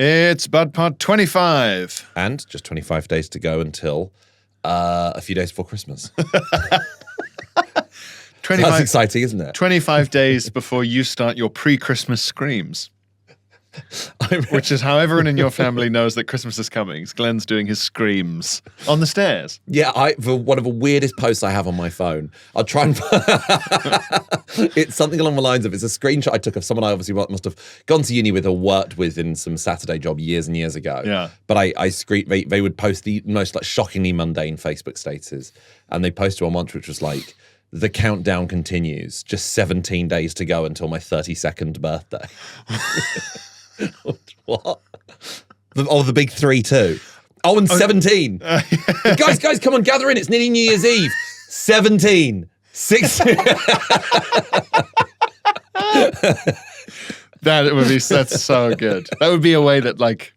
It's BudPod 25. And just 25 days to go until a few days before Christmas. 25, That's exciting, isn't it? 25 days before you start your pre-Christmas screams. Which is how everyone in your family knows that Christmas is coming. Glenn's doing his screams on the stairs. Yeah, for one of the weirdest posts I have on my phone. I'll try and... It's something along the lines of, it's a screenshot I took of someone I obviously must have gone to uni with or worked with in some Saturday job years and years ago. Yeah. But they would post the most like shockingly mundane Facebook statuses. And they posted one once which was like, the countdown continues. Just 17 days to go until my 32nd birthday. What? The big 3-2. Oh, and 17. Guys, come on, gather in. It's nearly New Year's Eve. 17. 16. That's so good. That would be a way that, like,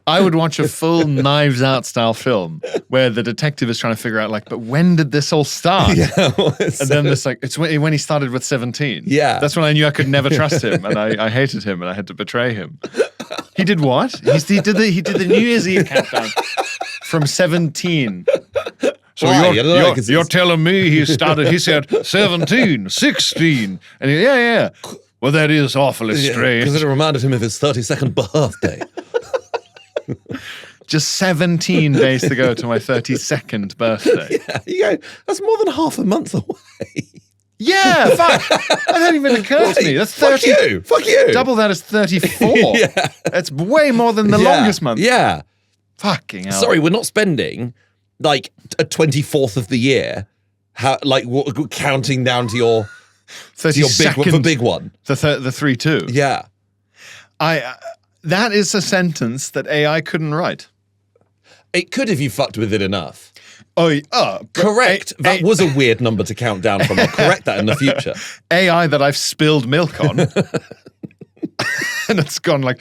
I would watch a full Knives Out style film where the detective is trying to figure out, like, but when did this all start? Yeah, and then it's like, it's when he started with 17. Yeah. That's when I knew I could never trust him, and I hated him, and I had to betray him. He did what? He did the New Year's Eve countdown from 17. So you're telling me he said 17, 16, and yeah. Well, that is awfully strange. Because it reminded him of his 32nd birthday. Just 17 days to go to my 32nd birthday. Yeah, you go, that's more than half a month away. Yeah, fuck. That hadn't even occurred to me. That's 30. Fuck you. Double that is 34. Yeah. That's way more than the longest month. Yeah. Fucking hell. Sorry, we're not spending like a 24th of the year, counting down to your 32nd, big one. The 3-2. Yeah. That is a sentence that AI couldn't write. It could if you fucked with it enough. Correct. That was a weird number to count down from. I'll correct that in the future. AI that I've spilled milk on. And it's gone like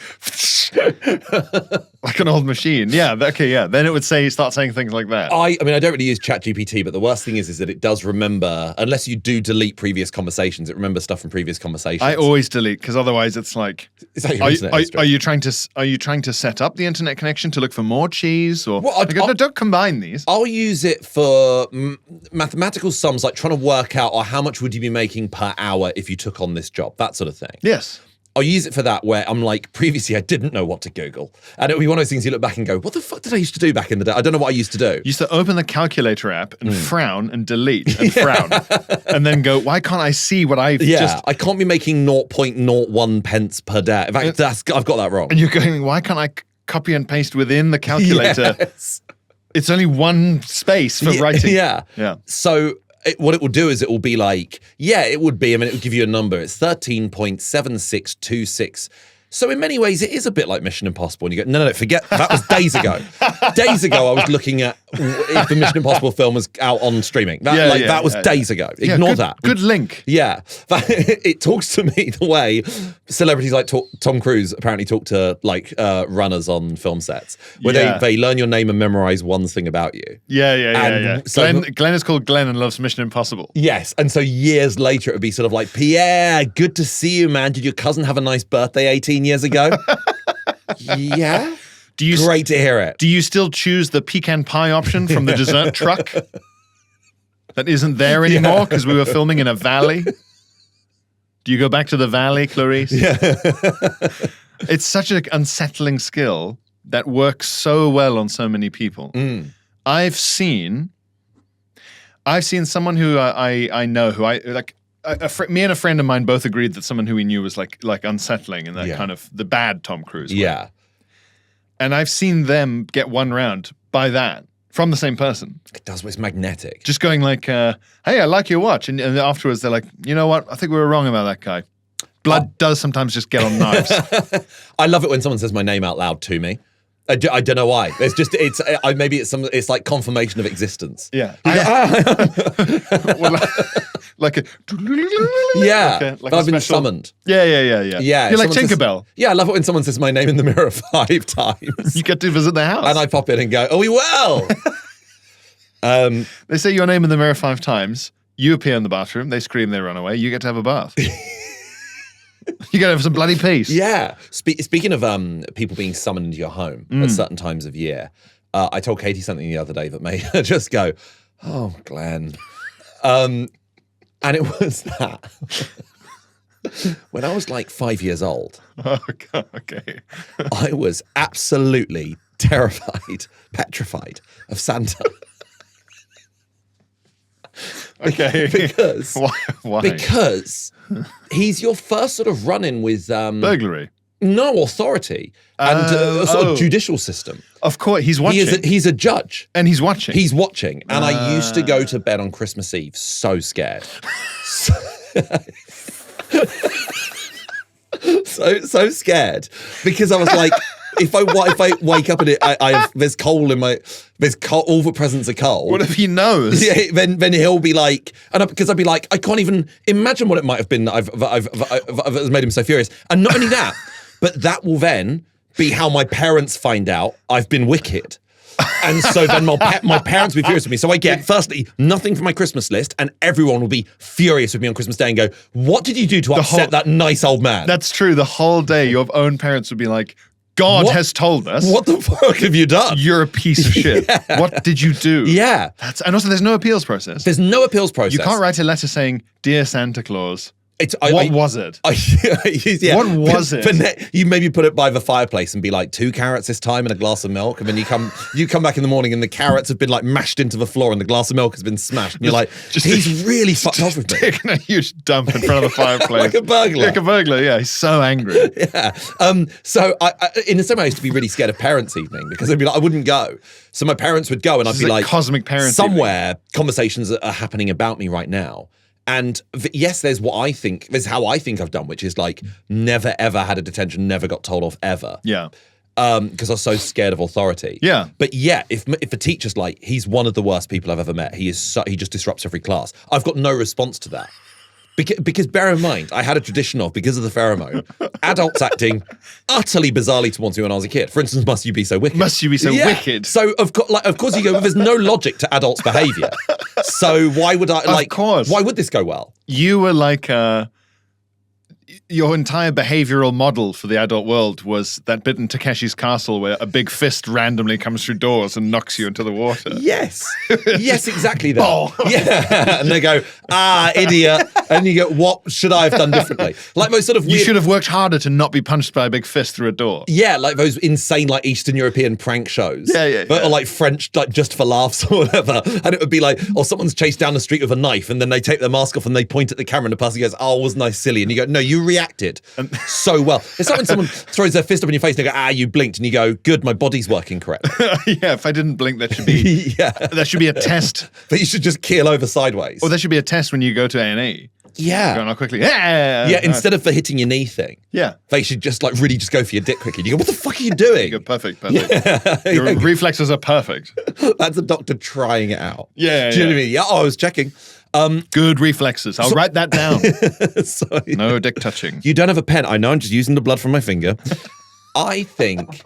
an old machine. Yeah, okay, yeah. Then it would start saying things like that. I mean, I don't really use ChatGPT, but the worst thing is that it does remember, unless you do delete previous conversations, it remembers stuff from previous conversations. I always delete, because otherwise it's like, are you trying to set up the internet connection to look for more cheese? Or don't combine these. I'll use it for mathematical sums, like trying to work out, how much would you be making per hour if you took on this job, that sort of thing. Yes. I'll use it for that, where I'm like, previously I didn't know what to Google. And it'll be one of those things you look back and go, what the fuck did I used to do back in the day? I don't know what I used to do. You used to open the calculator app and frown and delete and frown. And then go, why can't I see what I've just... I can't be making 0.01 pence per day. In fact, I've got that wrong. And you're going, why can't I copy and paste within the calculator? Yes. It's only one space for writing. Yeah. So... what it will do is it will be like, it would be, it will give you a number. It's 13.7626. So in many ways, it is a bit like Mission Impossible. And you go, no, forget, that was days ago. Days ago, I was looking at if the Mission Impossible film was out on streaming. That was days ago. Ignore that. Good link. Yeah. It talks to me the way celebrities like Tom Cruise apparently talk to runners on film sets, where they learn your name and memorize one thing about you. Yeah. So Glenn is called Glenn and loves Mission Impossible. Yes. And so years later, it would be sort of like, Pierre, good to see you, man. Did your cousin have a nice birthday 18 years ago? Yeah. Great to hear it. Do you still choose the pecan pie option from the dessert truck that isn't there anymore because we were filming in a valley? Do you go back to the valley, Clarice? Yeah. It's such an unsettling skill that works so well on so many people. I've seen someone who I know who I like. Me and a friend of mine both agreed that someone who we knew was like unsettling and that kind of the bad Tom Cruise way. Yeah. And I've seen them get won round by that from the same person. It does, it's magnetic. Just going like, hey, I like your watch. And afterwards they're like, you know what? I think we were wrong about that guy. Blood does sometimes just get on knives. I love it when someone says my name out loud to me. I don't know why. Maybe it's like confirmation of existence. Yeah. Like a but I've been summoned. Yeah. You're like Tinkerbell. I love it when someone says my name in the mirror 5 times. You get to visit their house. And I pop in and go, are we well? They say your name in the mirror 5 times. You appear in the bathroom. They scream, they run away. You get to have a bath. You gotta have some bloody peace. Yeah. Speaking of people being summoned into your home at certain times of year, I told Katie something the other day that made her just go, "Oh, Glenn," and it was that when I was like 5 years old. Oh, God, okay. I was absolutely terrified, petrified of Santa. Okay. Because why? Because he's your first sort of run-in with burglary. No, authority and a sort of judicial system. Of course, he's watching. He's a judge. And he's watching. He's watching. And I used to go to bed on Christmas Eve so scared. so scared. Because I was like, if I wake up and there's coal in my, all the presents are coal. What if he knows? Yeah, then he'll be like, because I'd be like, I can't even imagine what it might have been that I've made him so furious. And not only that, but that will then be how my parents find out I've been wicked. And so then my parents will be furious with me. So I get, firstly, nothing from my Christmas list, and everyone will be furious with me on Christmas Day and go, what did you do to upset that nice old man? That's true. The whole day, your own parents would be like, God has told us. What the fuck have you done? You're a piece of shit. Yeah. What did you do? Yeah. And also, there's no appeals process. There's no appeals process. You can't write a letter saying, Dear Santa Claus. What was it? Yeah. What was it? But you maybe put it by the fireplace and be like, 2 carrots this time and a glass of milk. And then you come back in the morning and the carrots have been like mashed into the floor and the glass of milk has been smashed. And you're like, he's really fucked off with me. Taking a huge dump in front of the fireplace. Like a burglar. Like a burglar, yeah. He's so angry. Yeah. So I in the same way, I used to be really scared of parents' evening because I'd be like, I wouldn't go. So my parents would go and I'd be like, cosmic parents. Somewhere conversations are happening about me right now. And yes, there's how I think I've done, which is like never ever had a detention, never got told off ever. Yeah. Because I was so scared of authority. Yeah. But yeah, if a teacher's like, he's one of the worst people I've ever met. He just disrupts every class. I've got no response to that. Because bear in mind, I had a tradition of, because of the pheromone, adults acting utterly bizarrely towards me when I was a kid. For instance, must you be so wicked? Must you be so wicked? So of course you go, well, there's no logic to adults' behaviour. So why would why would this go well? You were like your entire behavioral model for the adult world was that bit in Takeshi's Castle where a big fist randomly comes through doors and knocks you into the water. Yes. Yes, exactly that. Yeah. And they go, idiot. And you go, what should I have done differently? Like those sort of weird... You should have worked harder to not be punched by a big fist through a door. Yeah, like those insane like Eastern European prank shows. Yeah. Or like French, like just for laughs or whatever. And it would be like, someone's chased down the street with a knife and then they take their mask off and they point at the camera and the person goes, wasn't I silly? And you go, no, you reacted so well. It's like when someone throws their fist up in your face and they go, you blinked, and you go, good, my body's working correctly. Yeah, if I didn't blink, that should be that should be a test. But you should just keel over sideways. Or there should be a test when you go to A&E. Yeah. Going on quickly. Instead of the hitting your knee thing. Yeah. They should just like really just go for your dick quickly. You go, what the fuck are you doing? You go, perfect. Yeah. Your reflexes are perfect. That's a doctor trying it out. Yeah. Do you know what I mean? Yeah, I was checking. Good reflexes. I'll write that down. No dick touching. You don't have a pen. I know, I'm just using the blood from my finger. I think...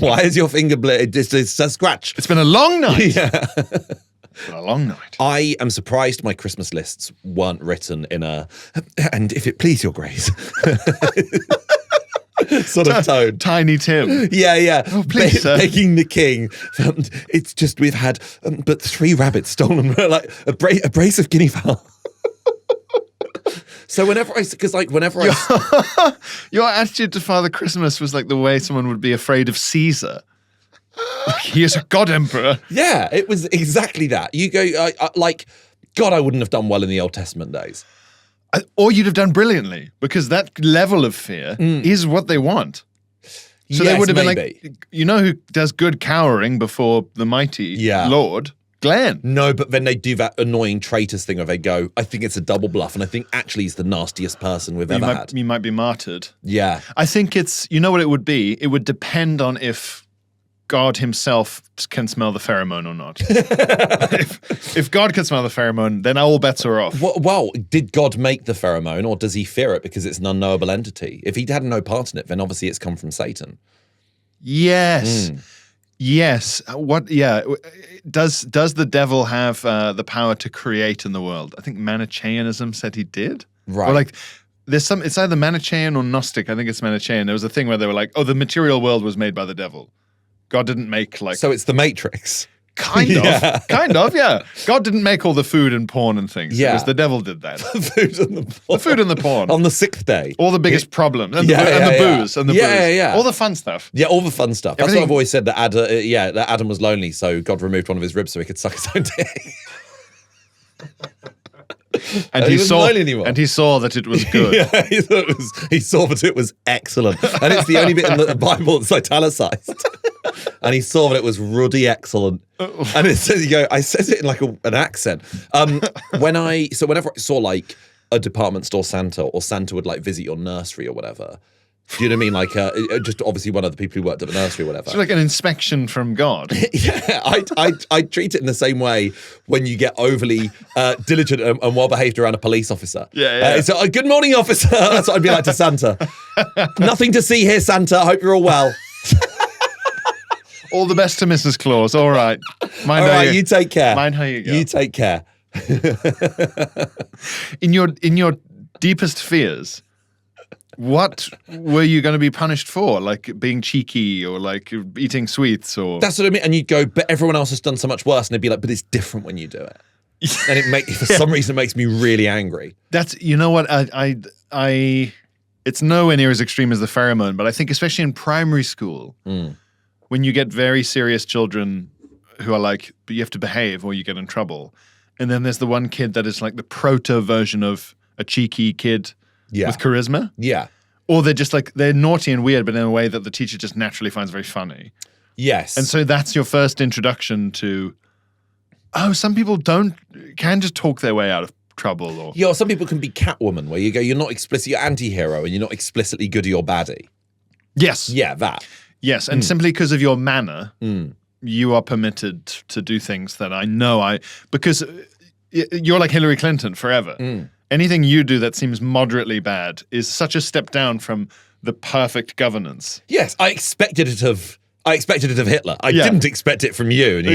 Why is your finger bleeding? It's a scratch. It's been a long night. Yeah. It's been a long night. I am surprised my Christmas lists weren't written in a... And if it please your grace... sort of tone. Tiny Tim. Yeah. Oh, please, sir. Begging the king. It's just we've had but 3 rabbits stolen, like a brace of guinea fowl. So whenever your attitude to Father Christmas was like the way someone would be afraid of Caesar. Like, he is a god emperor. Yeah, it was exactly that. You go God, I wouldn't have done well in the Old Testament days. Or you'd have done brilliantly, because that level of fear is what they want. So they would have been like, you know who does good cowering before the mighty Lord? Glenn. No, but then they do that annoying traitors thing where they go, I think it's a double bluff, and I think actually he's the nastiest person we've ever had. You might be martyred. Yeah. I think you know what it would be? It would depend on if God himself can smell the pheromone or not. if God can smell the pheromone, then all bets are off. Well, did God make the pheromone, or does he fear it because it's an unknowable entity? If he had no part in it, then obviously it's come from Satan. Yes. Yes. Does the devil have the power to create in the world? I think Manichaeanism said he did. Right. Or like it's either Manichaean or Gnostic. I think it's Manichaean. There was a thing where they were like, oh, the material world was made by the devil. God didn't make like... So it's the Matrix. Kind of, yeah. God didn't make all the food and porn and things. Yeah. It was the devil did that. The food and the porn. The food and the porn. On the 6th day. All the biggest problems. And the booze. And the booze. Yeah. All the fun stuff. Yeah, all the fun stuff. That's what I've always said, that Adam was lonely, so God removed one of his ribs so he could suck his own dick. And he saw that it was good. Yeah, he saw that it was excellent. And it's the only bit in the Bible that's italicized. And he saw that it was ruddy excellent. And it says, I said it in like an accent. Whenever I saw like a department store Santa, or Santa would like visit your nursery or whatever. Do you know what I mean? Like, just obviously one of the people who worked at the nursery or whatever. So like an inspection from God. Yeah, I treat it in the same way when you get overly diligent and well-behaved around a police officer. Yeah. So, good morning, officer. That's what I'd be like to Santa. Nothing to see here, Santa. I hope you're all well. All the best to Mrs. Claus. All right. All right, you take care. Mind how you go. You take care. In your deepest fears, what were you going to be punished for? Like being cheeky or like eating sweets or... That's what I mean. And you'd go, but everyone else has done so much worse. And they'd be like, but it's different when you do it. And for some reason, it makes me really angry. That's, you know what, I it's nowhere near as extreme as the pheromone, but I think especially in primary school, when you get very serious children who are like, but you have to behave or you get in trouble. And then there's the one kid that is like the proto version of a cheeky kid with charisma. Yeah. Or they're just like, they're naughty and weird, but in a way that the teacher just naturally finds very funny. Yes. And so that's your first introduction to, oh, some people can just talk their way out of trouble. Or yeah, or some people can be Catwoman, where you go, you're not explicitly, you're anti-hero and you're not explicitly goody or baddie. Yes. Yeah, that. Yes, and simply because of your manner, you are permitted to do things that because you're like Hillary Clinton forever. Anything you do that seems moderately bad is such a step down from the perfect governance. Yes, I expected it of Hitler. I didn't expect it from you. And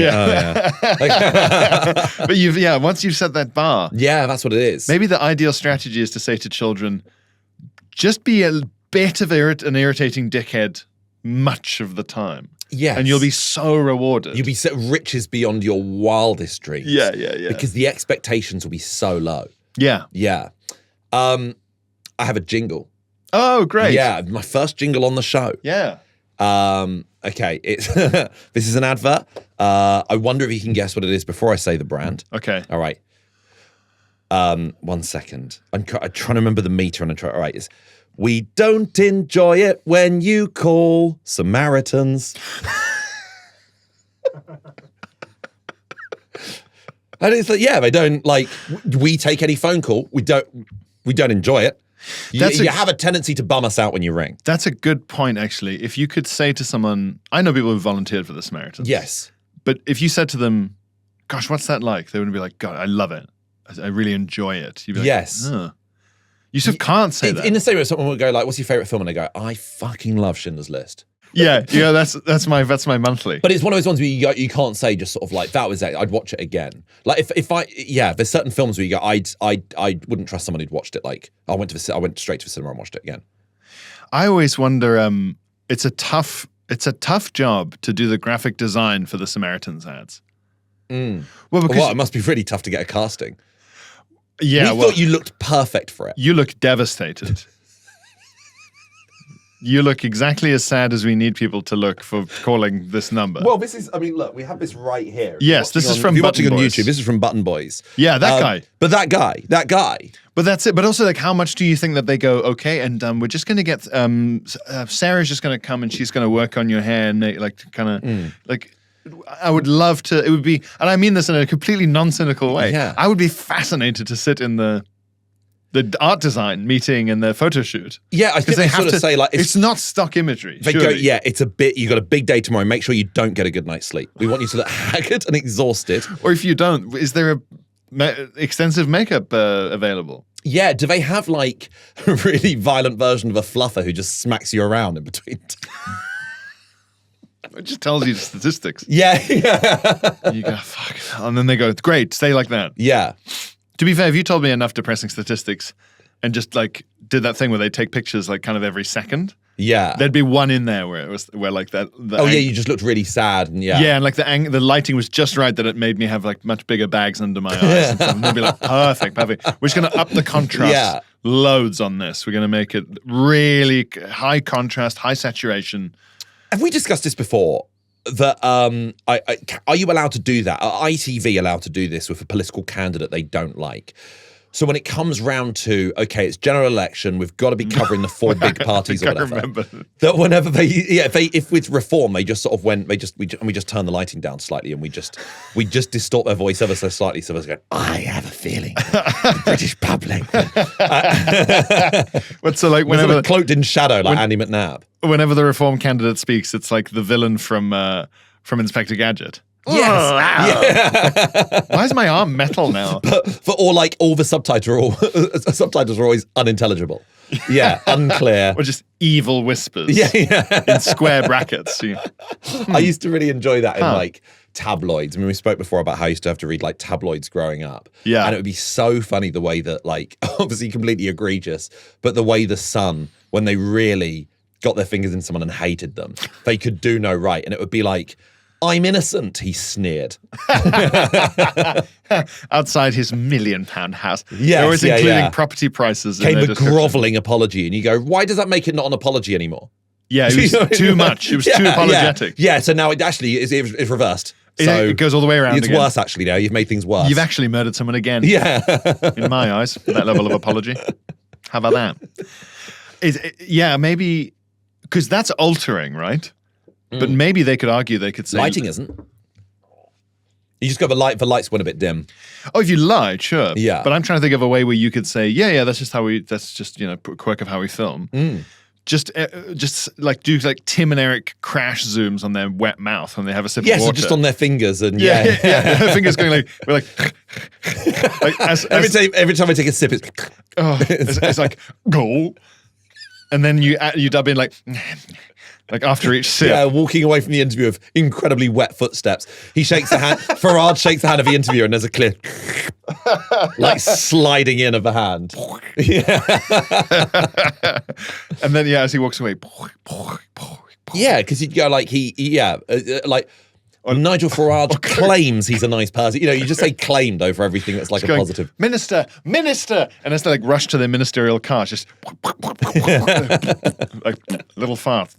But once you've set that bar. Yeah, that's what it is. Maybe the ideal strategy is to say to children, just be a bit of an irritating dickhead much of the time. Yes. And you'll be so rewarded. You'll be so riches beyond your wildest dreams. Yeah. Because the expectations will be so low. Yeah. Yeah. I have a jingle. Oh, great. Yeah, my first jingle on the show. Yeah. Okay, it's this is an advert. I wonder if you can guess what it is before I say the brand. Okay. All right. 1 second. I'm trying to remember the meter and all right, it's we don't enjoy it when you call Samaritans. And it's like, yeah, they don't like, we take any phone call. We don't enjoy it. You have a tendency to bum us out when you ring. That's a good point, actually. If you could say to someone, I know people who volunteered for the Samaritans. Yes. But if you said to them, gosh, what's that like? They would be like, God, I love it. I really enjoy it. You'd be like, yes. You sort of can't say that. In the same way, someone would go like, what's your favorite film? And they go, I fucking love Schindler's List. Yeah, that's my monthly. But it's one of those ones where you can't say just sort of like, that was it, I'd watch it again. Like there's certain films where you go, I wouldn't trust someone who'd watched it. Like I went straight to the cinema and watched it again. I always wonder, it's a tough job to do the graphic design for the Samaritans ads. Well, because it must be really tough to get a casting. Yeah, we thought you looked perfect for it. You look devastated. You look exactly as sad as we need people to look for calling this number. Well, look, we have this right here. Yes, this is from Button Button on Boys. YouTube. This is from Button Boys. Yeah, that guy. But that guy. But that's it. But also, like, how much do you think that they go, okay, and we're just going to get, Sarah's just going to come and she's going to work on your hair and like kind of, like, I would love to, it would be, and I mean this in a completely non-cynical way. Yeah. I would be fascinated to sit in the art design meeting and the photo shoot. Yeah, I think they have to say like it's not stock imagery. They go, yeah, it's a bit. You got a big day tomorrow. Make sure you don't get a good night's sleep. We want you to look haggard and exhausted. Or if you don't, is there a extensive makeup available? Yeah, do they have like a really violent version of a fluffer who just smacks you around in between? It just tells you the statistics. Yeah. You go, fuck. And then they go, great, stay like that. Yeah. To be fair, if you told me enough depressing statistics, and just like did that thing where they take pictures like kind of every second. Yeah. There'd be one in there where it was where like that. You just looked really sad and Yeah, and like the lighting was just right that it made me have like much bigger bags under my eyes. And stuff. And they'd be like, perfect. We're just going to up the contrast loads on this. We're going to make it really high contrast, high saturation. Have we discussed this before? That are you allowed to do that? Are ITV allowed to do this with a political candidate they don't like? So when it comes round to, okay, it's general election, we've got to be covering the 4 big parties or whatever. Remember. That whenever if with Reform, they just sort of went, we just turn the lighting down slightly and we just distort their voice ever so slightly. So it's going, I have a feeling the British public. What's so like whenever cloaked in shadow like Andy McNabb. Whenever the Reform candidate speaks, it's like the villain from Inspector Gadget. Yes. Why is my arm metal now? Or like all the subtitles are always unintelligible. Yeah, unclear. Or just evil whispers. Yeah. In square brackets. I used to really enjoy that in like tabloids. I mean, we spoke before about how I used to have to read like tabloids growing up. Yeah. And it would be so funny the way that like, obviously completely egregious, but the way the Sun, when they really got their fingers in someone and hated them, they could do no right. And it would be like, I'm innocent, he sneered. Outside his £1 million house. Yes, they're always including property prices. Came a grovelling apology, and you go, why does that make it not an apology anymore? Yeah, it was too much. It was too apologetic. Yeah, so now it actually is reversed. So it goes all the way around. It's again. worse, actually, now. You've made things worse. You've actually murdered someone again. Yeah. In my eyes, that level of apology. How about that? Maybe, because that's altering, right? But maybe they could argue, they could say... Lighting isn't. You just got the lights went a bit dim. Oh, if you lied, sure. Yeah. But I'm trying to think of a way where you could say, that's just quirk of how we film. Just like do like Tim and Eric crash zooms on their wet mouth when they have a sip of water. So just on their fingers and Their fingers going like, we're like every time I take a sip, it's like, go. And then you dub in like after each sip. Yeah, walking away from the interview of incredibly wet footsteps. He shakes the hand, Farad shakes the hand of the interviewer and there's a clear, like sliding in of the hand. Yeah. And then, as he walks away. Yeah, because he'd go like, Nigel Farage claims he's a nice person. You just say claimed over everything that's like a positive. Minister. And it's like rush to their ministerial car, just like little farts.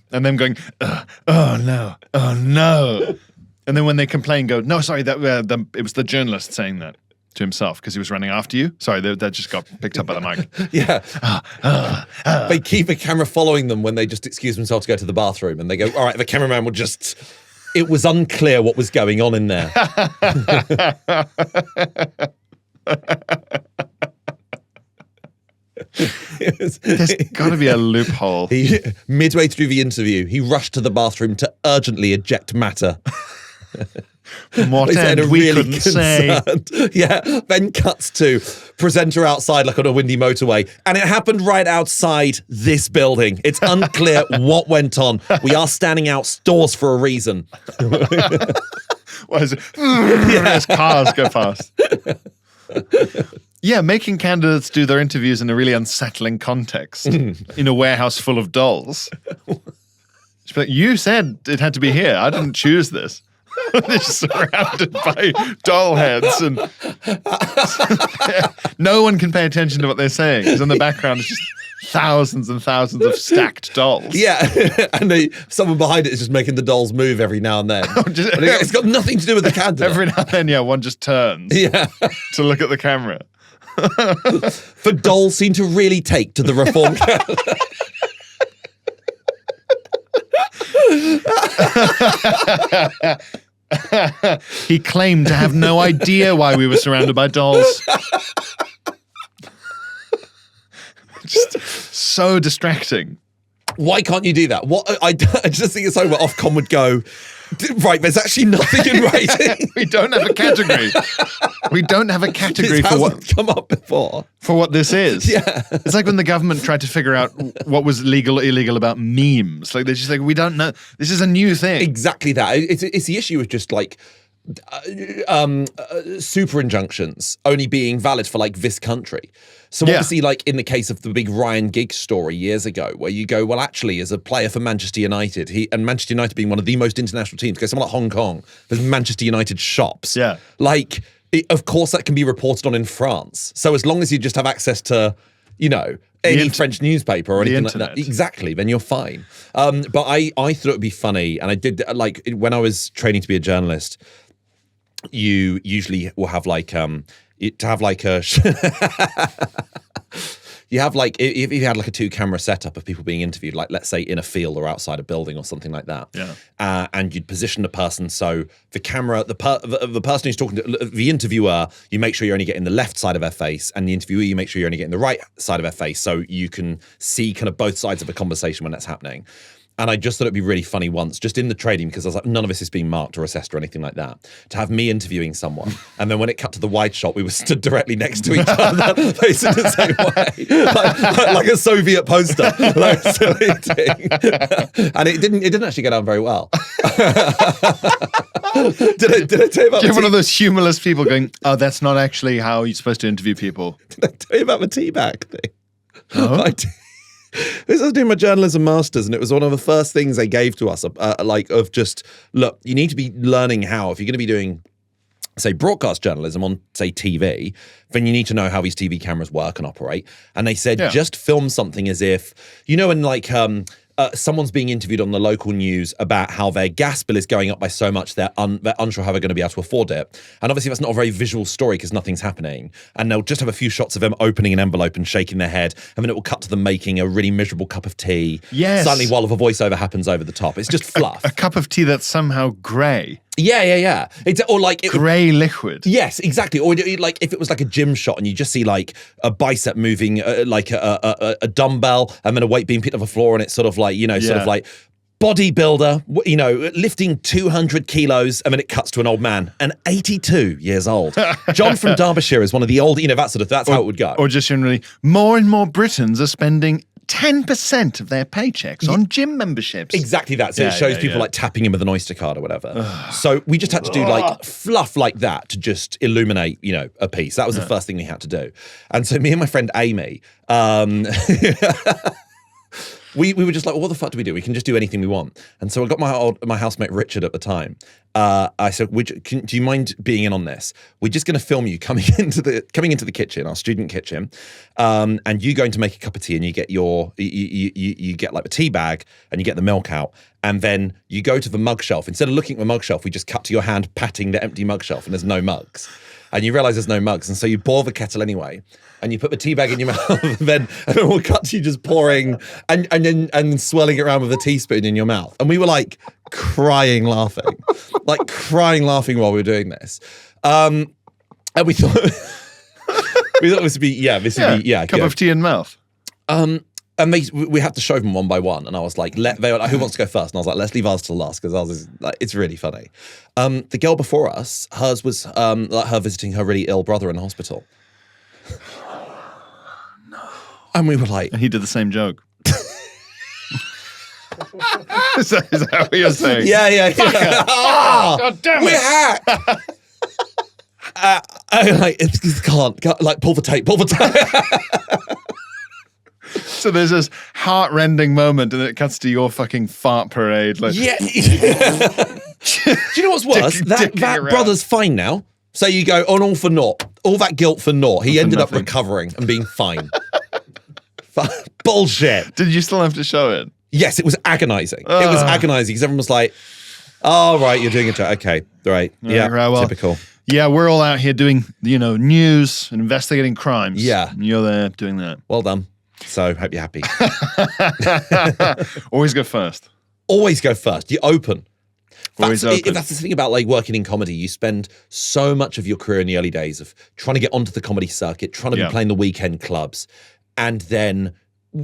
And them going, oh no. And then when they complain, go, no, sorry, it was the journalist saying that to himself because he was running after you. Sorry, that just got picked up by the mic. Yeah. They keep a camera following them when they just excuse themselves to go to the bathroom and they go, all right, the cameraman will just... It was unclear what was going on in there. There's got to be a loophole. Midway through the interview, he rushed to the bathroom to urgently eject matter. From what end we couldn't say. Yeah, then cuts to presenter outside like on a windy motorway. And it happened right outside this building. It's unclear what went on. We are standing outdoors for a reason. What is it? As cars go past. Yeah, making candidates do their interviews in a really unsettling context. In a warehouse full of dolls. Like, you said it had to be here. I didn't choose this. They're surrounded by doll heads and no one can pay attention to what they're saying because in the background it's just thousands and thousands of stacked dolls. Yeah, and someone behind it is just making the dolls move every now and then. It's got nothing to do with the candidate. Every now and then, one just turns to look at the camera. The dolls seem to really take to the Reform candidate. He claimed to have no idea why we were surrounded by dolls. Just so distracting. Why can't you do that? I just think it's so where Ofcom would go, right, there's actually nothing in writing. We don't have a category. We don't have a category this for what hasn't come up before. For what this is. Yeah. It's like when the government tried to figure out what was legal or illegal about memes. Like they're just like, we don't know. This is a new thing. Exactly that. It's the issue with just like super injunctions only being valid for like this country. So obviously, like in the case of the big Ryan Giggs story years ago, where you go, well, actually, as a player for Manchester United, and Manchester United being one of the most international teams, go someone like Hong Kong, there's Manchester United shops. Yeah. Like, of course, that can be reported on in France. So as long as you just have access to, any French newspaper or anything like that, exactly, then you're fine. But I thought it would be funny, and I did, like, when I was training to be a journalist, you usually will have like you have like, if you had like a 2-camera setup of people being interviewed, like let's say in a field or outside a building or something like that, and you'd position the person so the camera, the person who's talking to the interviewer, you make sure you're only getting the left side of their face, and the interviewee, you make sure you're only getting the right side of their face, so you can see kind of both sides of a conversation when that's happening. And I just thought it'd be really funny once, just in the trading, because I was like, none of this is being marked or assessed or anything like that, to have me interviewing someone. And then when it cut to the wide shot, we were stood directly next to each other, facing the same way, like a Soviet poster, like saluting. And it didn't actually go down very well. Did I tell you about You're one of those humorless people going, oh, that's not actually how you're supposed to interview people. Did I tell you about the tea bag thing? No. I was doing my journalism masters, and it was one of the first things they gave to us, of just, look, you need to be learning how, if you're going to be doing, say, broadcast journalism on, say, TV, then you need to know how these TV cameras work and operate. And they said, just film something as if, and like, someone's being interviewed on the local news about how their gas bill is going up by so much they're unsure how they're going to be able to afford it. And obviously that's not a very visual story because nothing's happening. And they'll just have a few shots of them opening an envelope and shaking their head, and then it will cut to them making a really miserable cup of tea. Yes. Suddenly while the voiceover happens over the top. It's just fluff. A cup of tea that's somehow grey. Yeah. Or like grey liquid. Yes, exactly. Or like if it was like a gym shot and you just see like a bicep moving, like a dumbbell, and then a weight being picked off the floor, and it's sort of like sort of like bodybuilder, lifting 200 kilos, and then it cuts to an old man, and 82 years old. John from Derbyshire is one of the old, that's how it would go. Or just generally, more and more Britons are spending 10% of their paychecks on gym memberships. Exactly that. So it shows people like tapping in with an Oyster card or whatever. So we just had to do like fluff like that to just illuminate, a piece. That was the first thing we had to do. And so me and my friend Amy, we were just like, well, what the fuck do we do? We can just do anything we want. And so I got my housemate Richard at the time. I said, do you mind being in on this? We're just going to film you coming into the kitchen, our student kitchen, and you going to make a cup of tea, and you get you get like the tea bag, and you get the milk out, and then you go to the mug shelf. Instead of looking at the mug shelf, we just cut to your hand patting the empty mug shelf, and there's no mugs. And you realise there's no mugs, and so you boil the kettle anyway, and you put the tea bag in your mouth, and then we'll cut to you just pouring and swirling it around with a teaspoon in your mouth. And we were like crying laughing while we were doing this. And we thought this would be cup good. of tea in mouth. And we had to show them one by one, and I was like, they were like, who wants to go first? And I was like, let's leave ours till last, because ours is like, it's really funny. The girl before us, hers was like her visiting her really ill brother in hospital. No. And we were like, and he did the same joke. Is that what you're saying? Yeah. God damn it! I like it can't like pull the tape. So there's this heart-rending moment, and it cuts to your fucking fart parade. Like, yeah. Do you know what's worse? That brother's fine now. So you go on all for naught. All that guilt for naught. He ended up recovering and being fine. Bullshit. Did you still have to show it? Yes, it was agonizing. It was agonizing because everyone was like, oh, right, you're doing it. Okay, right. Yeah, right, well, typical. Yeah, we're all out here doing, news and investigating crimes. Yeah. And you're there doing that. Well done. So, hope you're happy. Always go first. Always go first. You open. Always open. That's the thing about like working in comedy. You spend so much of your career in the early days of trying to get onto the comedy circuit, trying to be playing the weekend clubs, and then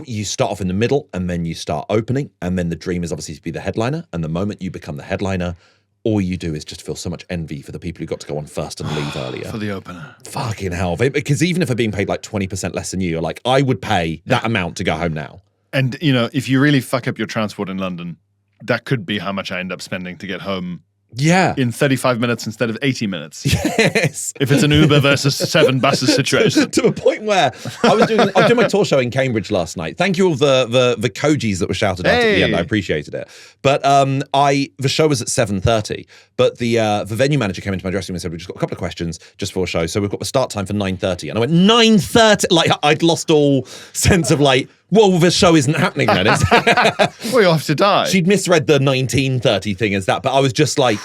you start off in the middle, and then you start opening, and then the dream is obviously to be the headliner. And the moment you become the headliner, all you do is just feel so much envy for the people who got to go on first and leave earlier. For the opener. Fucking hell. Because even if they're being paid like 20% less than you, you're like, I would pay that amount to go home now. And, if you really fuck up your transport in London, that could be how much I end up spending to get home Yeah. in 35 minutes instead of 80 minutes. Yes. If it's an Uber versus 7 buses situation. To a point where I was doing my tour show in Cambridge last night. Thank you all the KOJIs that were shouted out at the end. I appreciated it. But the show was at 7:30. But the venue manager came into my dressing room and said, "We've just got a couple of questions just for a show. So we've got the start time for 9:30." And I went, 9:30? Like I'd lost all sense of like, well, the show isn't happening then. Well, you'll have to die. She'd misread the 19:30 thing as that, but I was just like,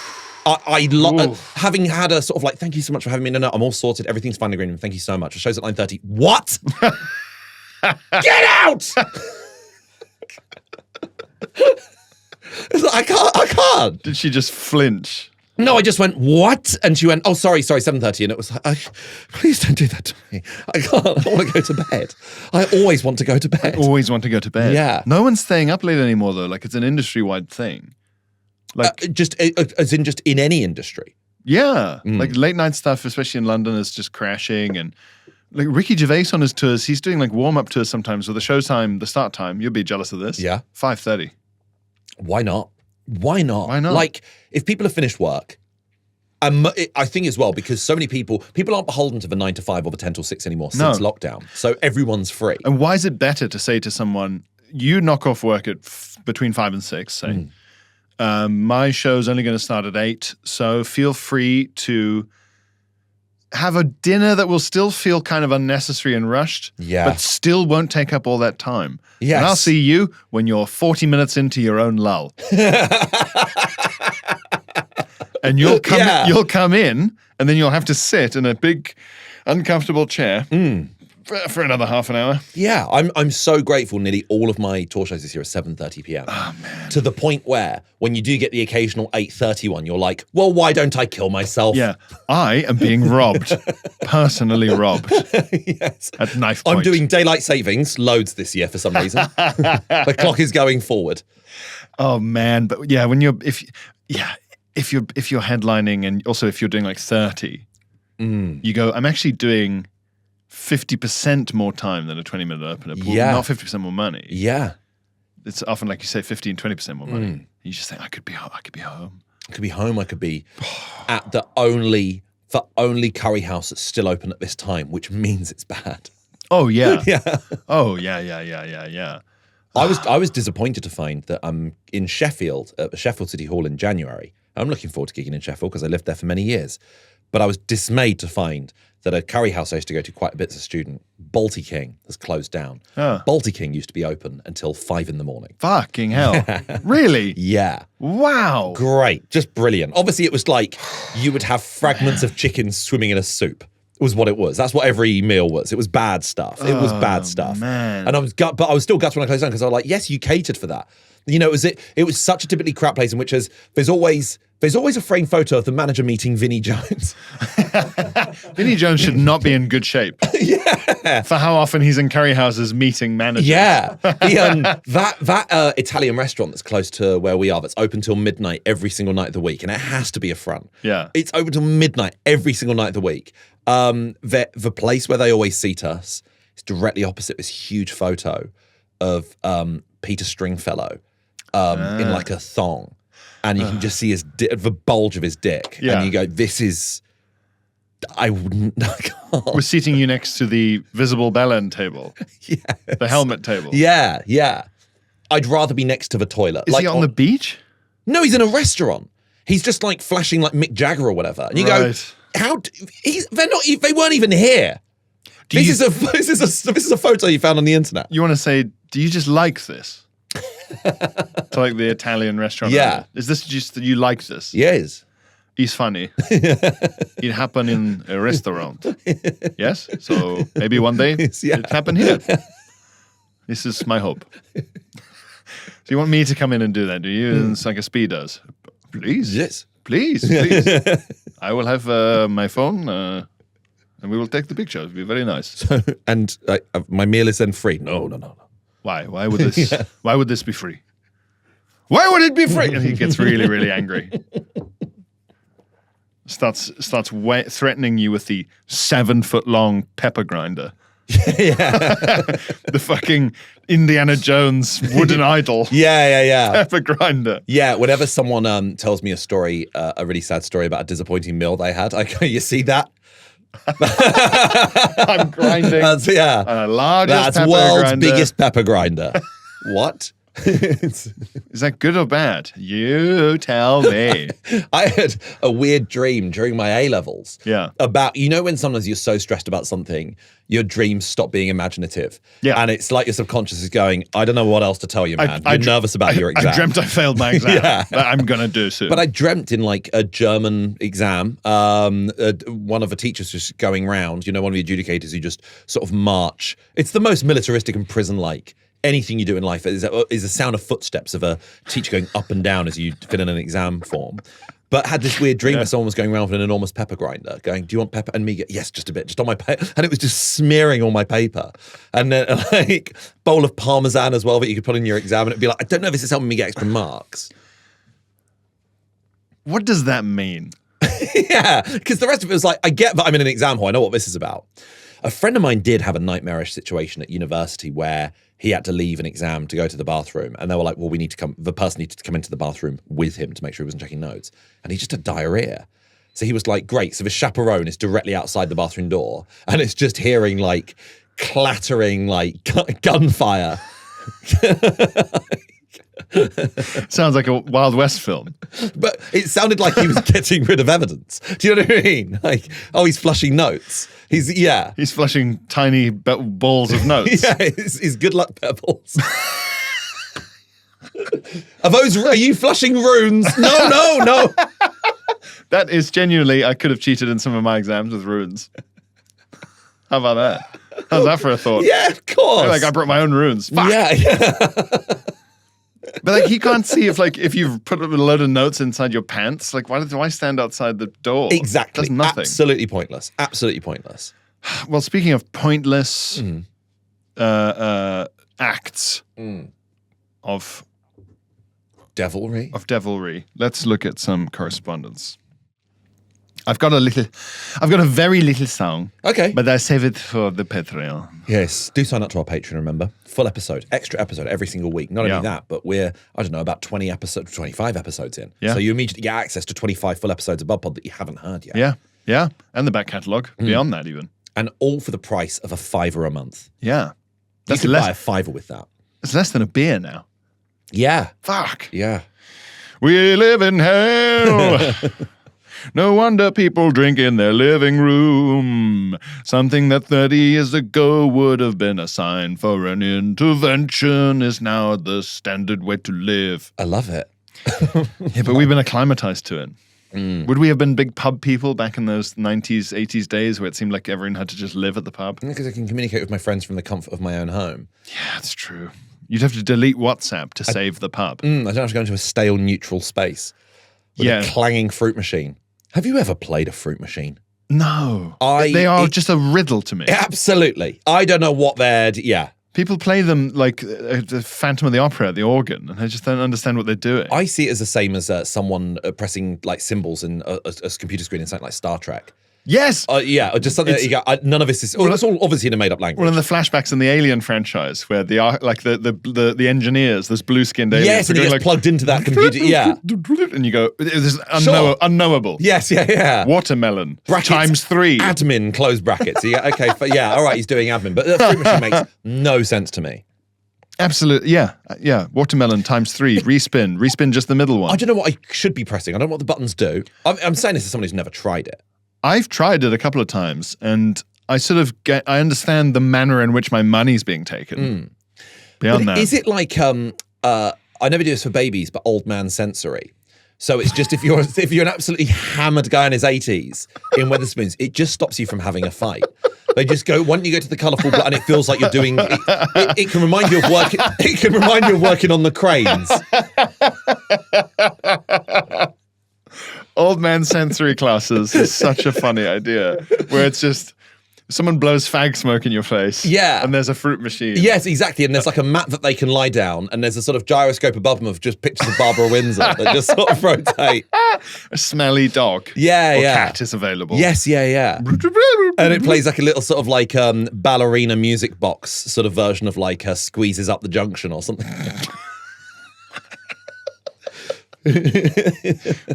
having had a sort of like, thank you so much for having me. No, I'm all sorted. Everything's fine, agreement. Thank you so much. The show's at 9:30. What? Get out! It's like, I can't. Did she just flinch? No, I just went, what? And she went, oh, sorry, 7:30. And it was like, please don't do that to me. I can't. I want to go to bed. I always want to go to bed. Always want to go to bed. Yeah. No one's staying up late anymore, though. Like, it's an industry-wide thing. Like, just in any industry. Yeah. Like, late-night stuff, especially in London, is just crashing. And, like, Ricky Gervais on his tours, he's doing, like, warm-up tours sometimes with the show time, the start time. You'll be jealous of this. Yeah. 5:30. Why not? Why not? Why not? Like, if people have finished work, I think as well, because so many people aren't beholden to the 9 to 5 or the 10 till 6 anymore since lockdown. So everyone's free. And why is it better to say to someone, you knock off work at between 5 and 6, say, my show's only going to start at 8, so feel free to have a dinner that will still feel kind of unnecessary and rushed, but still won't take up all that time. Yes. And I'll see you when you're 40 minutes into your own lull. And you'll come in, and then you'll have to sit in a big, uncomfortable chair for another half an hour. Yeah, I'm so grateful. Nearly all of my tour shows this year are 7:30 p.m. Oh, man. To the point where when you do get the occasional 8:30 one, you're like, well, why don't I kill myself? Yeah, I am being robbed, personally robbed. Yes. At knife point. I'm doing daylight savings loads this year for some reason. The clock is going forward. Oh man, but yeah, if you're headlining and also if you're doing like 30, you go, I'm actually doing 50% more time than a 20-minute opener. Not 50% more money. Yeah. It's often, like you say, 15, 20% more money. You just think, I could be home. I could be home. I could be at the only curry house that's still open at this time, which means it's bad. Oh, yeah. Yeah. Oh, yeah. I was disappointed to find that I'm in Sheffield, at the Sheffield City Hall in January. I'm looking forward to gigging in Sheffield because I lived there for many years. But I was dismayed to find that a curry house I used to go to quite a bit as a student, Balti King, has closed down. Balti King used to be open until 5 a.m. Fucking hell. Really? Yeah. Wow. Great. Just brilliant. Obviously, it was like you would have fragments of chicken swimming in a soup. Was what it was. That's what every meal was. It was bad stuff. It was bad stuff. Man. And I was still gutted when I closed down because I was like, yes, you catered for that. You know, it was such a typically crap place in which there's always a framed photo of the manager meeting Vinnie Jones. Vinnie Jones should not be in good shape. Yeah. For how often he's in curry houses meeting managers. Yeah. That Italian restaurant that's close to where we are, that's open till midnight every single night of the week, and it has to be a front. Yeah. It's open till midnight every single night of the week. The place where they always seat us is directly opposite this huge photo of Peter Stringfellow in like a thong. And you can just see the bulge of his dick. Yeah. And you go, this is... I can't. We're seating you next to the visible bellend table. Yes. The helmet table. Yeah. I'd rather be next to the toilet. Is he on the beach? No, he's in a restaurant. He's just like flashing like Mick Jagger or whatever. And you go, they weren't even here. This is a photo you found on the internet. You want to say, do you just like this? To like the Italian restaurant. Yeah. Is this just that you like this? Yes. He's funny. It happened in a restaurant. Yes? So maybe one day it happened here. This is my hope. So you want me to come in and do that, do you? And it's like a speed does. Please. Yes. Please. I will have my phone and we will take the picture. It'll be very nice. And my meal is then free. No. Why? Why would this? Why would this be free? Why would it be free? And he gets really, really angry. Starts threatening you with the 7-foot-long pepper grinder. Yeah. The fucking Indiana Jones wooden idol. Yeah. Pepper grinder. Yeah, whenever someone tells me a story, a really sad story about a disappointing meal they had, I go, you see that? I'm grinding. That's Pepper world's grinder. biggest pepper grinder. What? Is that good or bad? You tell me. I had a weird dream during my A-levels. Yeah. About, when sometimes you're so stressed about something, your dreams stop being imaginative. Yeah. And it's like your subconscious is going, I don't know what else to tell you, man. You're nervous about your exam. I dreamt I failed my exam. Yeah. That I'm going to do soon. But I dreamt in like a German exam, one of the teachers just going round, one of the adjudicators who just sort of march. It's the most militaristic and prison-like. Anything you do in life is a sound of footsteps of a teacher going up and down as you fill in an exam form. But had this weird dream where someone was going around with an enormous pepper grinder going, do you want pepper? And me, yes, just a bit, just on my paper. And it was just smearing all my paper. And then like bowl of Parmesan as well that you could put in your exam. And it'd be like, I don't know if this is helping me get extra marks. What does that mean? Yeah, because the rest of it was like, I get that I'm in an exam hall. I know what this is about. A friend of mine did have a nightmarish situation at university where he had to leave an exam to go to the bathroom. And they were like, well, the person needed to come into the bathroom with him to make sure he wasn't checking notes. And he just had diarrhea. So he was like, great. So the chaperone is directly outside the bathroom door. And it's just hearing like clattering, like gunfire. Sounds like a Wild West film. But it sounded like he was getting rid of evidence. Do you know what I mean? Like, oh, he's flushing notes. He's flushing tiny balls of notes. Yeah, his good luck pebbles. Are you flushing runes? No. That is genuinely, I could have cheated in some of my exams with runes. How about that? How's that for a thought? Yeah, of course. Like I brought my own runes. Fuck. Yeah. But like he can't see if you've put a load of notes inside your pants. Like why stand outside the door? Exactly. That's nothing. Absolutely pointless. Absolutely pointless. Well, speaking of pointless acts of devilry, let's look at some correspondence. I've got a very little song. Okay. But I save it for the Patreon. Yes. Do sign up to our Patreon, remember. Full episode, extra episode every single week. Not only that, but we're, about 25 episodes in. Yeah. So you immediately get access to 25 full episodes of BudPod that you haven't heard yet. Yeah. And the back catalogue, beyond that even. And all for the price of $5 a month. Yeah. You could buy a $5 with that. It's less than a beer now. Yeah. Fuck. Yeah. We live in hell. No wonder people drink in their living room. Something that 30 years ago would have been a sign for an intervention is now the standard way to live. I love it. Yeah, but we've been acclimatized to it. Would we have been big pub people back in those 90s, 80s days where it seemed like everyone had to just live at the pub? Because I can communicate with my friends from the comfort of my own home. Yeah, that's true. You'd have to delete WhatsApp to save the pub. I don't have to go into a stale, neutral space with a clanging fruit machine. Have you ever played a fruit machine? No. They are just a riddle to me. Absolutely. I don't know what they're... Yeah. People play them like the Phantom of the Opera, the organ, and I just don't understand what they're doing. I see it as the same as someone pressing like symbols in a computer screen in something like Star Trek. Yes. Yeah, just something that you go, none of this is... it's all obviously in a made-up language. Well, in the flashbacks in the Alien franchise, where the engineers, those blue-skinned aliens... Yes, and he gets plugged into that computer, yeah. And you go, this is unknowable. Yes, yeah. Watermelon, brackets, times 3. Admin, close brackets. So you go, okay, all right, he's doing admin. But the fruit machine makes no sense to me. Absolutely, yeah. Watermelon times 3, respin just the middle one. I don't know what I should be pressing. I don't know what the buttons do. I'm saying this as someone who's never tried it. I've tried it a couple of times, and I I understand the manner in which my money's being taken. Beyond that. Is it like, I never do this for babies, but old man sensory? So it's just if you're an absolutely hammered guy in his 80s in Wetherspoons, it just stops you from having a fight. They just go, why don't you go to the colourful blood, and it feels like you're doing it can remind you of working on the cranes. Old man sensory classes is such a funny idea, where it's just someone blows fag smoke in your face. Yeah. And there's a fruit machine. Yes, exactly. And there's like a mat that they can lie down, and there's a sort of gyroscope above them of just pictures of Barbara Windsor that just sort of rotate. A smelly dog. Yeah, or yeah. cat is available. Yes, yeah. And it plays like a little sort of like ballerina music box sort of version of like Squeezes Up the Junction or something.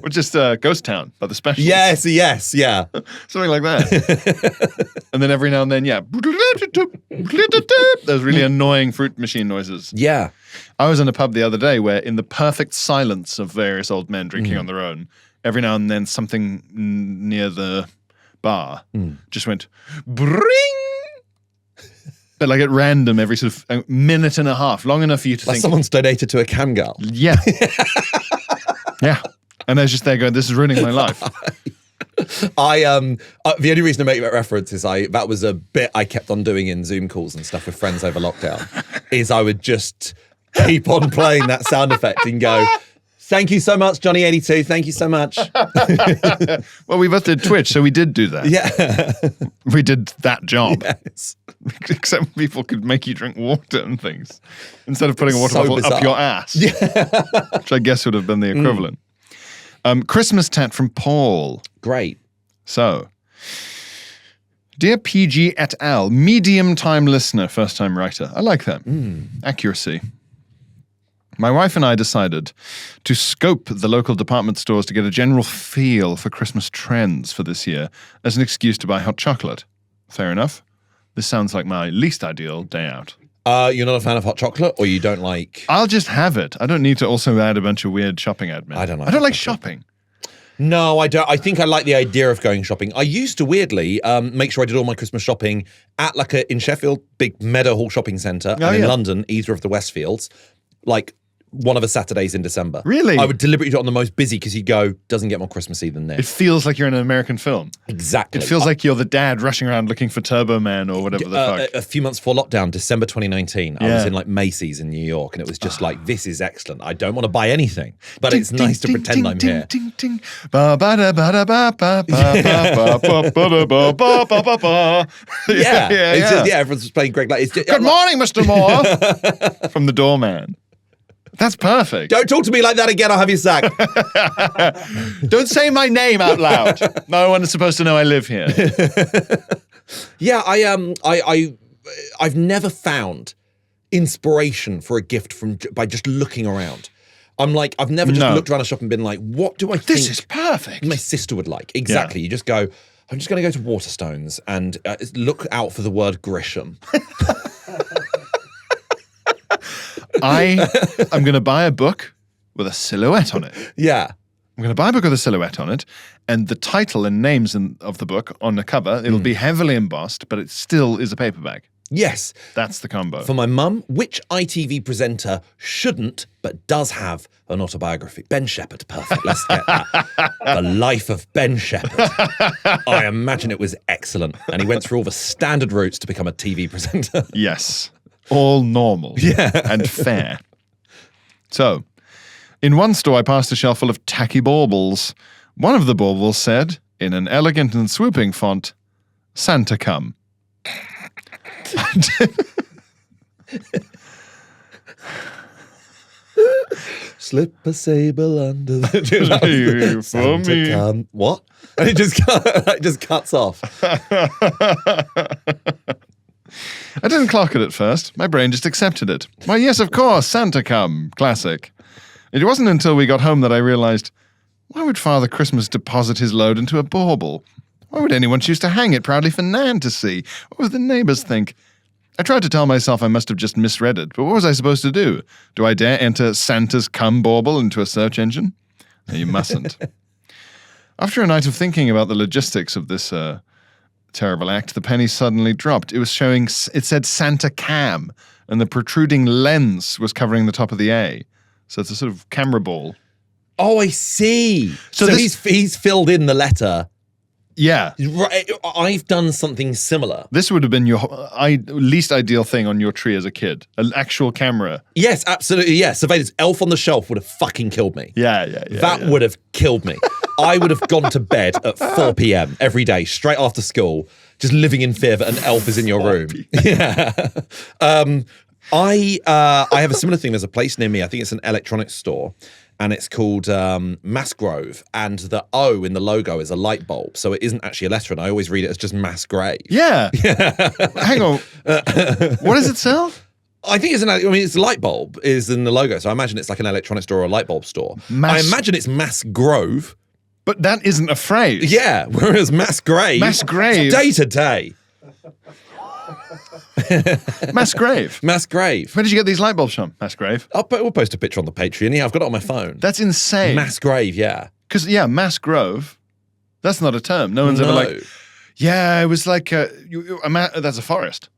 Or just Ghost Town by the Specials. Yes, yeah. Something like that. And then every now and then, those really annoying fruit machine noises. Yeah. I was in a pub the other day where in the perfect silence of various old men drinking on their own, every now and then something near the bar just went bring. But like at random every sort of a minute and a half, long enough for you to Like think. someone's donated to a cam girl. Yeah. Yeah. And I was just there going, this is ruining my life. The only reason I make that reference is that was a bit I kept on doing in Zoom calls and stuff with friends over lockdown, is I would just keep on playing that sound effect and go, thank you so much, Johnny82. Thank you so much. Well, we both did Twitch, so we did do that. Yeah. We did that job. Yes. Except people could make you drink water and things instead of putting a water So bottle bizarre. up your ass, which I guess would have been the equivalent. Christmas tat from Paul. Great. So, dear PG et al., medium-time listener, first-time writer. I like that. Accuracy. My wife and I decided to scope the local department stores to get a general feel for Christmas trends for this year as an excuse to buy hot chocolate. Fair enough. This sounds like my least ideal day out. You're not a fan of hot chocolate, or you don't like... I'll just have it. I don't need to also add a bunch of weird shopping admin. I don't like I don't hot like shopping. No, I don't. I think I like the idea of going shopping. I used to weirdly make sure I did all my Christmas shopping at in Sheffield, big Meadowhall shopping centre, and in London, either of the Westfields, like one of the Saturdays in December. Really? I would deliberately do it on the most busy because you'd go, doesn't get more Christmassy than It this. feels like you're in an American film. Exactly. It feels like you're the dad rushing around looking for Turbo Man or whatever the fuck. A few months before lockdown, December 2019, I was in like Macy's in New York, and it was just like, this is excellent. I don't want to buy anything, but it's nice to pretend I'm here. Yeah, it's just, everyone's just playing Greg. Like, it's just, Good morning, Mr. Moore. From the doorman. That's perfect. Don't talk to me like that again. I'll have you sacked. Don't say my name out loud. No one is supposed to know I live here. Yeah, I've never found inspiration for a gift by just looking around. I'm like, I've never just looked around a shop and been like, what do I think This is perfect. my sister would like? Exactly. You just go, I'm just going to go to Waterstones and look out for the word Grisham. I'm going to buy a book with a silhouette on it. Yeah. I'm going to buy a book with a silhouette on it, and the title and names of the book on the cover, it'll be heavily embossed, but it still is a paperback. Yes. That's the combo. For my mum, which ITV presenter shouldn't but does have an autobiography? Ben Shepherd, perfect. Let's get that. The Life of Ben Shepherd. I imagine it was excellent, and he went through all the standard routes to become a TV presenter. Yes. All normal and fair. So, in one store I passed a shelf full of tacky baubles. One of the baubles said, in an elegant and swooping font, Santa come. Slip a sable under the For me. Come. What? And it just cuts off. I didn't clock it at first. My brain just accepted it. Why, yes, of course, Santa come. Classic. It wasn't until we got home that I realized, why would Father Christmas deposit his load into a bauble? Why would anyone choose to hang it proudly for Nan to see? What would the neighbors think? I tried to tell myself I must have just misread it, but what was I supposed to do? Do I dare enter Santa's cum bauble into a search engine? No, you mustn't. After a night of thinking about the logistics of this terrible act, the penny suddenly dropped. It said Santa Cam, and the protruding lens was covering the top of the A. So it's a sort of camera ball. Oh, I see. So he's filled in the letter. Yeah. Right, I've done something similar. This would have been your least ideal thing on your tree as a kid. An actual camera. Yes, absolutely. Yes. Surveillance. Elf on the Shelf would have fucking killed me. Yeah. That would have killed me. I would have gone to bed at 4 p.m. every day, straight after school, just living in fear that an elf is in your room. Yeah. I have a similar thing. There's a place near me. I think it's an electronics store. and it's called Masgrove, and the O in the logo is a light bulb, so it isn't actually a letter, and I always read it as just Masgrave. Yeah. Hang on. What does it sell? I think it's a light bulb is in the logo, so I imagine it's like an electronics store or a light bulb store. I imagine it's Masgrove. But that isn't a phrase. Yeah, whereas Masgrave. Masgrave. Day to day. Masgrave. Masgrave. Where did you get these light bulbs from, Masgrave? We'll post a picture on the Patreon. Yeah, I've got it on my phone. That's insane. Masgrave, yeah. Because, Masgrove, that's not a term. No one's ever like, yeah, it was like, that's a forest.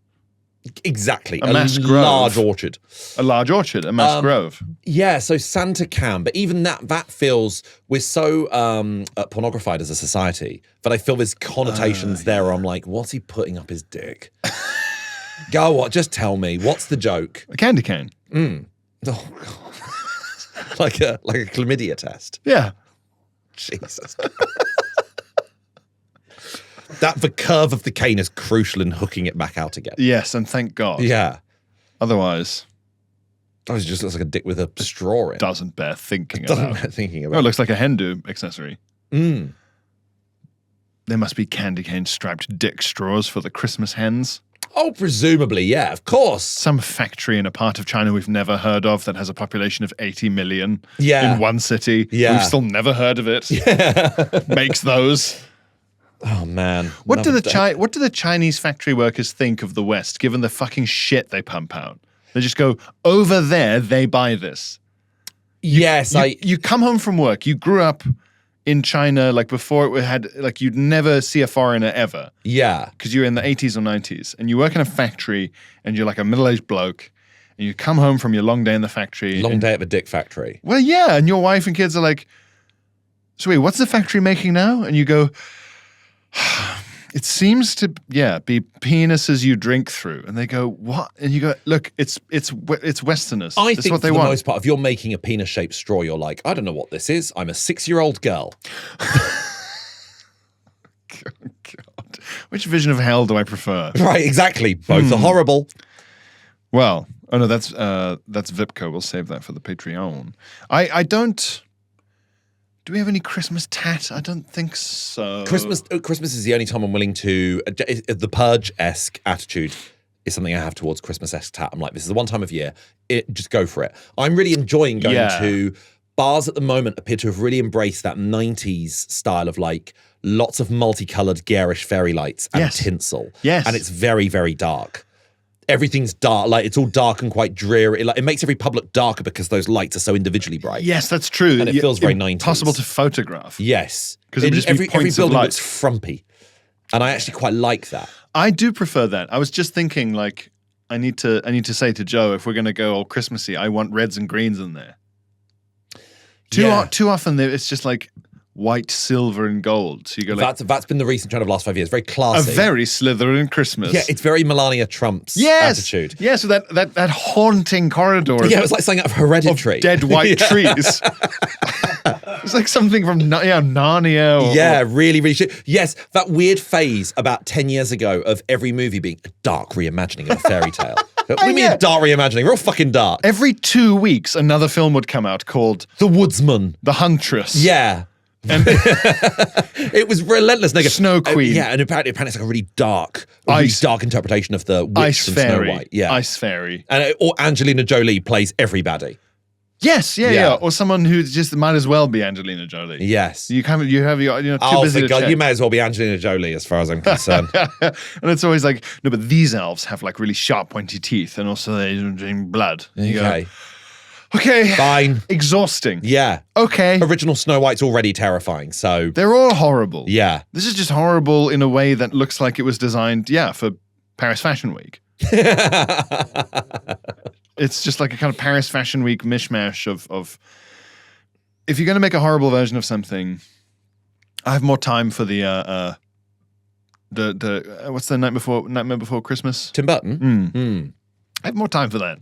Exactly. A mass grove. Large orchard. A large orchard, a mass grove. Yeah, so Santa can, but even that feels, we're so pornographied as a society, but I feel there's connotations there where I'm like, what's he putting up his dick? Go on, just tell me, what's the joke? A candy cane. Oh, God. like a chlamydia test. Yeah. Jesus. The curve of the cane is crucial in hooking it back out again. Yes, and thank God. Yeah. Otherwise, it just looks like a dick with a straw in. Doesn't bear thinking about. Oh, it looks like a Hindu accessory. Mm. There must be candy cane striped dick straws for the Christmas hens. Oh, presumably, yeah, of course. Some factory in a part of China we've never heard of that has a population of 80 million in one city. Yeah. We've still never heard of it. Yeah. Makes those. Oh, man. What do the Chinese factory workers think of the West, given the fucking shit they pump out? They just go, over there, they buy this. Yes, you come home from work, you grew up in China, like before it had, like you'd never see a foreigner ever. Yeah. Because you're in the 80s or 90s, and you work in a factory, and you're like a middle-aged bloke, and you come home from your long day in the factory. Long day at the dick factory. Well, yeah, and your wife and kids are like, so wait, what's the factory making now? And you go, it seems to, be penises you drink through. And they go, what? And you go, look, it's Westerners. I That's think what they for the want. most part, if you're making a penis-shaped straw, you're like, I don't know what this is. I'm a 6-year-old girl. God. Which vision of hell do I prefer? Right, exactly. Both are horrible. Well, oh no, that's Vipco. We'll save that for the Patreon. I don't... Do we have any Christmas tat? I don't think so. Christmas is the only time I'm willing to... the Purge-esque attitude is something I have towards Christmas-esque tat. I'm like, this is the one time of year. Just go for it. I'm really enjoying going to... Bars at the moment appear to have really embraced that 90s style of like lots of multicolored garish fairy lights and tinsel. Yes. And it's very, very dark. Everything's dark, like it's all dark and quite dreary. It makes every public darker because those lights are so individually bright. Yes, that's true. And it feels very 90s. Impossible to photograph. Yes. Because every building looks frumpy. And I actually quite like that. I do prefer that. I was just thinking like, I need to say to Joe, if we're going to go all Christmassy, I want reds and greens in there. Too often it's just like white, silver, and gold. So you go like... That's been the recent trend of the last 5 years. Very classy. A very Slytherin Christmas. Yeah, it's very Melania Trump's attitude. Yeah, so that haunting corridor. Yeah, it was like something out of Hereditary. Of dead white trees. It's like something from Narnia. Really, really shit. Yes, that weird phase about 10 years ago of every movie being a dark reimagining of a fairy tale. What do you mean dark reimagining? We're all fucking dark. Every 2 weeks, another film would come out called The Woodsman. The Huntress. Yeah. And it was relentless. Snow Queen. And apparently it's like a really dark interpretation of the witch Ice from Fairy. Snow White. Yeah. Ice Fairy. Or Angelina Jolie plays everybody. Yes, yeah. Or someone who just might as well be Angelina Jolie. Yes. You have too busy to God, check. you may as well be Angelina Jolie as far as I'm concerned. And it's always like, no, but these elves have like really sharp, pointy teeth, and also they drink blood. And you go, okay. Fine. Exhausting. Yeah. Okay. Original Snow White's already terrifying, so... They're all horrible. Yeah. This is just horrible in a way that looks like it was designed, for Paris Fashion Week. It's just like a kind of Paris Fashion Week mishmash of if you're going to make a horrible version of something, I have more time for the what's the Nightmare Before Christmas? Tim Burton? I have more time for that.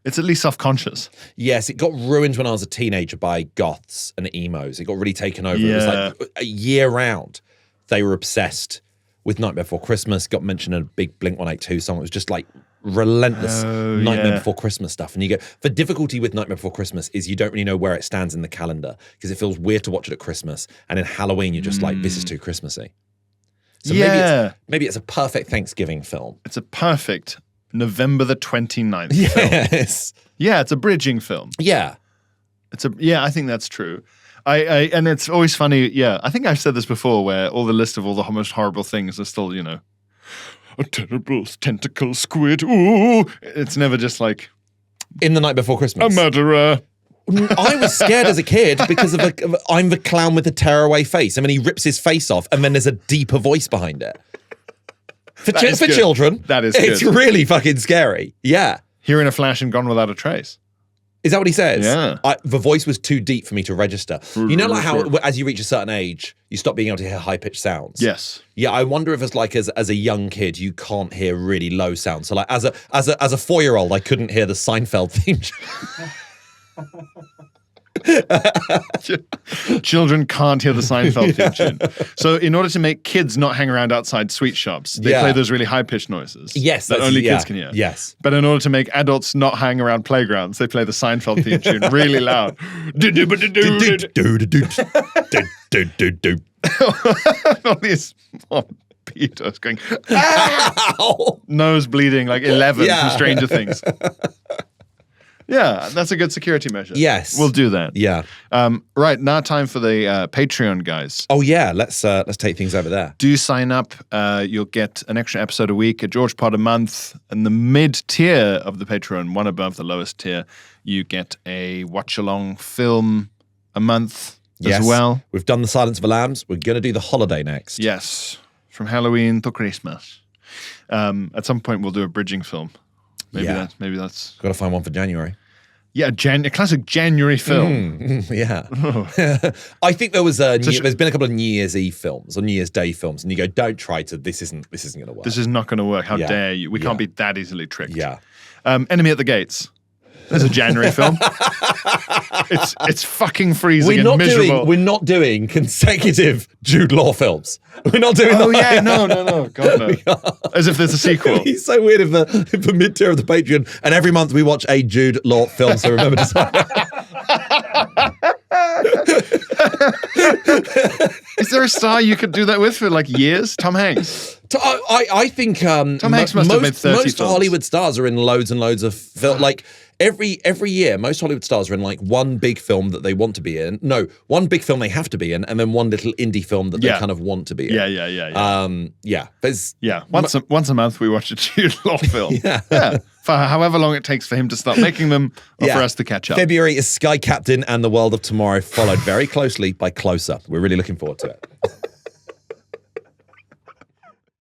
It's at least self-conscious. Yes, it got ruined when I was a teenager by goths and emos. It got really taken over. Yeah. It was like a year round. They were obsessed with Nightmare Before Christmas. Got mentioned in a big Blink-182 song. It was just like relentless Nightmare Before Christmas stuff. And you go, the difficulty with Nightmare Before Christmas is you don't really know where it stands in the calendar because it feels weird to watch it at Christmas. And in Halloween, you're just like, this is too Christmassy. So maybe it's a perfect Thanksgiving film. It's a perfect November the 29th Yes. film. Yeah, it's a bridging film. Yeah. I think that's true. And it's always funny. Yeah, I think I've said this before, where all the list of all the most horrible things are still, a terrible tentacle squid. Ooh, it's never just like In the Night Before Christmas. a murderer. I was scared as a kid because of I'm the clown with the tearaway face, and then he rips his face off, and then there's a deeper voice behind it. For children, that is it's good. really fucking scary. Yeah. Here in a flash and gone without a trace. Is that what he says? Yeah. The voice was too deep for me to register. You know, like how as you reach a certain age, you stop being able to hear high-pitched sounds? Yes. Yeah, I wonder if it's like as a young kid, you can't hear really low sounds. So like as a 4-year-old, I couldn't hear the Seinfeld theme. Children can't hear the Seinfeld theme tune. So in order to make kids not hang around outside sweet shops, they play those really high-pitched noises. Yes. That only kids can hear. Yes. But in order to make adults not hang around playgrounds, they play the Seinfeld theme tune really loud. All these pedos going, nose bleeding like 11 from Stranger Things. Yeah, that's a good security measure. Yes. We'll do that. Yeah. Right, now time for the Patreon, guys. Oh yeah, let's take things over there. Do sign up. You'll get an extra episode a week, a George Pod a month, and the mid-tier of the Patreon, one above the lowest tier, you get a watch-along film a month as well. We've done The Silence of the Lambs. We're going to do The Holiday next. Yes, from Halloween to Christmas. At some point, we'll do a bridging film. Maybe that's... Got to find one for January. Yeah, a classic January film. Yeah. I think there was there's been a couple of New Year's Eve films or New Year's Day films, and you go, don't try to, this isn't going to work. This is not going to work. How dare you? We can't be that easily tricked. Yeah. Enemy at the Gates. There's a January film. It's fucking freezing and miserable. We're not doing consecutive Jude Law films. We're not doing that. Oh, yeah, no. God, no. As if there's a sequel. It's so weird if the mid-tier of the Patreon, and every month we watch a Jude Law film, so remember to sign up. Is there a star you could do that with for like years? Tom Hanks. I think Tom Hanks must have made 30 most films. Hollywood stars are in loads and loads of film. Like every year, most Hollywood stars are in like one big film that they want to be in. No, one big film they have to be in, and then one little indie film that they kind of want to be in. Yeah. There's Once a month we watch a Jude Law film. Yeah. For however long it takes for him to start making them, or for us to catch up. February is Sky Captain and The World of Tomorrow, followed very closely by Closer. We're really looking forward to it.